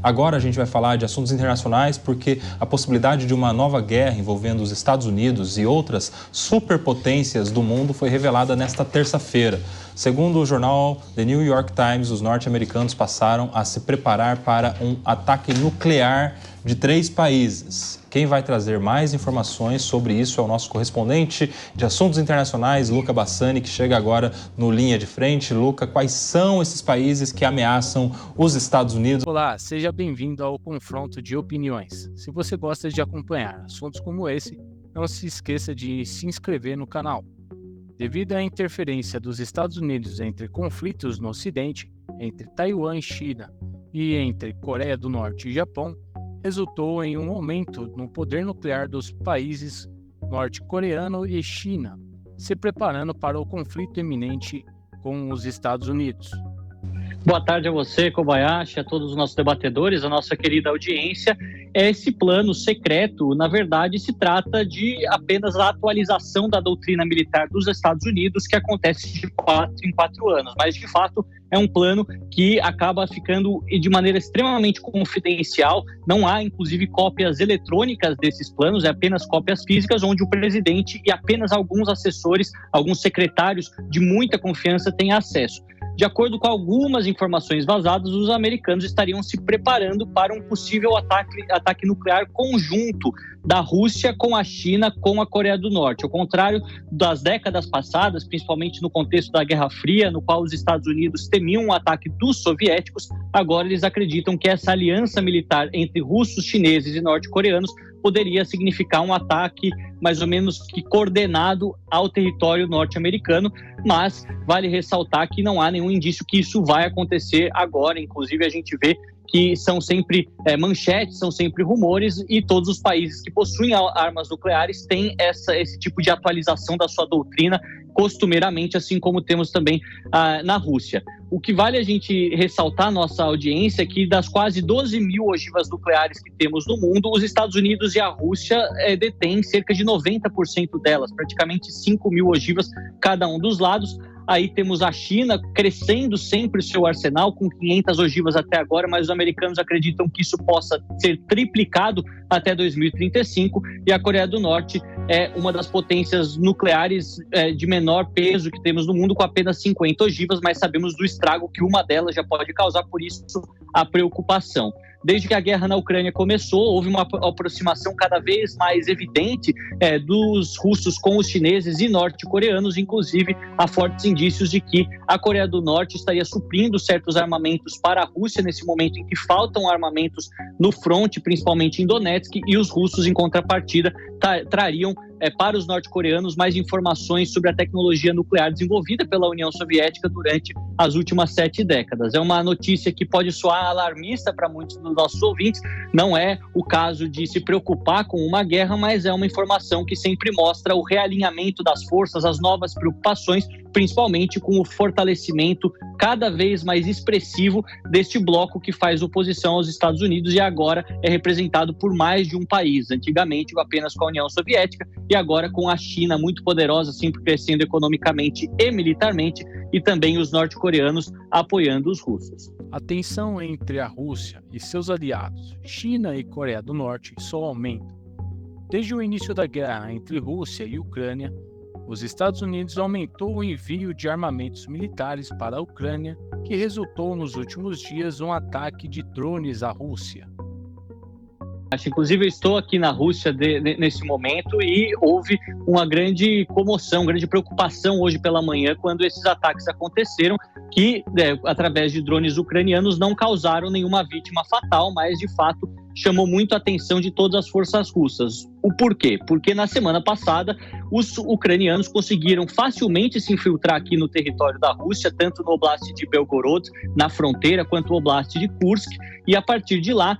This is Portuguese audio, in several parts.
Agora a gente vai falar de assuntos internacionais porque a possibilidade de uma nova guerra envolvendo os Estados Unidos e outras superpotências do mundo foi revelada nesta terça-feira. Segundo o jornal The New York Times, os norte-americanos passaram a se preparar para um ataque nuclear de 3 países. Quem vai trazer mais informações sobre isso é o nosso correspondente de assuntos internacionais, Luca Bassani, que chega agora no Linha de Frente. Luca, quais são esses países que ameaçam os Estados Unidos? Olá, seja bem-vindo ao Confronto de Opiniões. Se você gosta de acompanhar assuntos como esse, não se esqueça de se inscrever no canal. Devido à interferência dos Estados Unidos entre conflitos no Ocidente, entre Taiwan e China e entre Coreia do Norte e Japão, resultou em um aumento no poder nuclear dos países norte-coreano e China, se preparando para o conflito iminente com os Estados Unidos. Boa tarde a você, Kobayashi, a todos os nossos debatedores, a nossa querida audiência. Esse plano secreto, na verdade, se trata de apenas a atualização da doutrina militar dos Estados Unidos, que acontece de 4 em 4 anos. Mas, de fato, é um plano que acaba ficando de maneira extremamente confidencial. Não há, inclusive, cópias eletrônicas desses planos, é apenas cópias físicas, onde o presidente e apenas alguns assessores, alguns secretários de muita confiança têm acesso. De acordo com algumas informações vazadas, os americanos estariam se preparando para um possível ataque nuclear conjunto da Rússia com a China, com a Coreia do Norte. Ao contrário das décadas passadas, principalmente no contexto da Guerra Fria, no qual os Estados Unidos temiam um ataque dos soviéticos, agora eles acreditam que essa aliança militar entre russos, chineses e norte-coreanos poderia significar um ataque mais ou menos que coordenado ao território norte-americano, mas vale ressaltar que não há nenhum indício que isso vai acontecer agora. Inclusive, a gente vê que são sempre manchetes, são sempre rumores, e todos os países que possuem armas nucleares têm esse tipo de atualização da sua doutrina costumeiramente, assim como temos também na Rússia. O que vale a gente ressaltar, nossa audiência, é que das quase 12 mil ogivas nucleares que temos no mundo, os Estados Unidos e a Rússia detêm cerca de 90% delas, praticamente 5 mil ogivas cada um dos lados. Aí temos a China crescendo sempre o seu arsenal, com 500 ogivas até agora, mas os americanos acreditam que isso possa ser triplicado até 2035, e a Coreia do Norte é uma das potências nucleares de menor peso que temos no mundo, com apenas 50 ogivas, mas sabemos do estrago que uma delas já pode causar, por isso a preocupação. Desde que a guerra na Ucrânia começou, houve uma aproximação cada vez mais evidente dos russos com os chineses e norte-coreanos. Inclusive, há fortes indícios de que a Coreia do Norte estaria suprindo certos armamentos para a Rússia nesse momento em que faltam armamentos no fronte, principalmente em Donetsk, e os russos, em contrapartida, trariam para os norte-coreanos mais informações sobre a tecnologia nuclear desenvolvida pela União Soviética durante as últimas 7 décadas. É uma notícia que pode soar alarmista para muitos dos nossos ouvintes. Não é o caso de se preocupar com uma guerra, mas é uma informação que sempre mostra o realinhamento das forças, as novas preocupações, principalmente com o fortalecimento cada vez mais expressivo deste bloco que faz oposição aos Estados Unidos e agora é representado por mais de um país. Antigamente apenas com a União Soviética, e agora com a China muito poderosa, sempre crescendo economicamente e militarmente, e também os norte-coreanos apoiando os russos. A tensão entre a Rússia e seus aliados, China e Coreia do Norte, só aumenta. Desde o início da guerra entre Rússia e Ucrânia, os Estados Unidos aumentou o envio de armamentos militares para a Ucrânia, que resultou nos últimos dias um ataque de drones à Rússia. Inclusive, eu estou aqui na Rússia nesse momento e houve uma grande comoção, grande preocupação hoje pela manhã quando esses ataques aconteceram, que através de drones ucranianos não causaram nenhuma vítima fatal, mas de fato chamou muito a atenção de todas as forças russas. O porquê? Porque na semana passada os ucranianos conseguiram facilmente se infiltrar aqui no território da Rússia, tanto no Oblast de Belgorod, na fronteira, quanto no Oblast de Kursk, e a partir de lá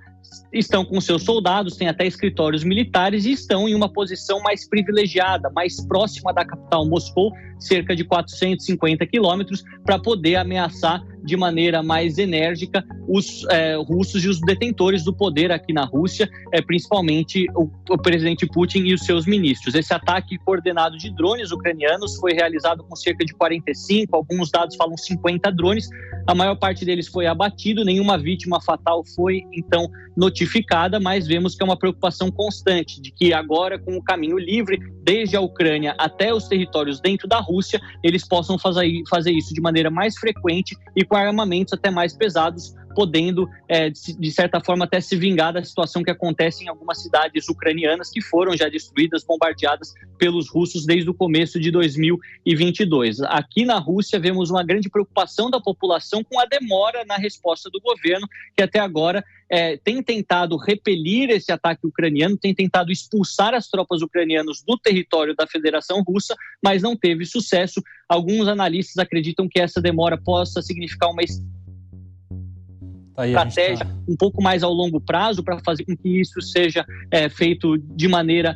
estão com seus soldados, têm até escritórios militares e estão em uma posição mais privilegiada, mais próxima da capital Moscou, cerca de 450 quilômetros, para poder ameaçar de maneira mais enérgica os russos e os detentores do poder aqui na Rússia, principalmente o presidente Putin e os seus ministros. Esse ataque coordenado de drones ucranianos foi realizado com cerca de 45, alguns dados falam 50 drones, a maior parte deles foi abatido, nenhuma vítima fatal foi então notificada, mas vemos que é uma preocupação constante de que agora, com o caminho livre, desde a Ucrânia até os territórios dentro da Rússia, eles possam fazer isso de maneira mais frequente e com armamentos até mais pesados, podendo, de certa forma, até se vingar da situação que acontece em algumas cidades ucranianas que foram já destruídas, bombardeadas pelos russos desde o começo de 2022. Aqui na Rússia, vemos uma grande preocupação da população com a demora na resposta do governo, que até agora tem tentado repelir esse ataque ucraniano, tem tentado expulsar as tropas ucranianas do território da Federação Russa, mas não teve sucesso. Alguns analistas acreditam que essa demora possa significar uma estratégia um pouco mais ao longo prazo para fazer com que isso seja feito de maneira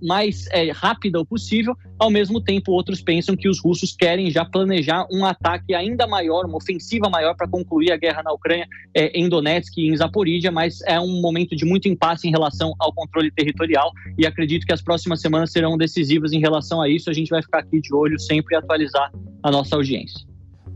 mais rápida o possível. Ao mesmo tempo, outros pensam que os russos querem já planejar um ataque ainda maior, uma ofensiva maior para concluir a guerra na Ucrânia, em Donetsk e em Zaporídia, mas é um momento de muito impasse em relação ao controle territorial e acredito que as próximas semanas serão decisivas em relação a isso. A gente vai ficar aqui de olho sempre e atualizar a nossa audiência.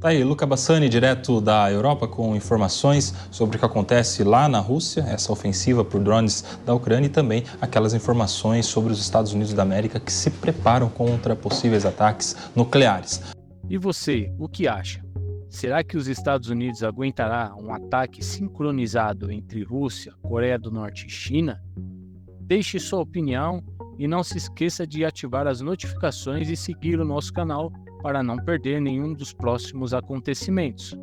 Tá aí, Luca Bassani, direto da Europa, com informações sobre o que acontece lá na Rússia, essa ofensiva por drones da Ucrânia e também aquelas informações sobre os Estados Unidos da América que se preparam contra possíveis ataques nucleares. E você, o que acha? Será que os Estados Unidos aguentará um ataque sincronizado entre Rússia, Coreia do Norte e China? Deixe sua opinião e não se esqueça de ativar as notificações e seguir o nosso canal para não perder nenhum dos próximos acontecimentos.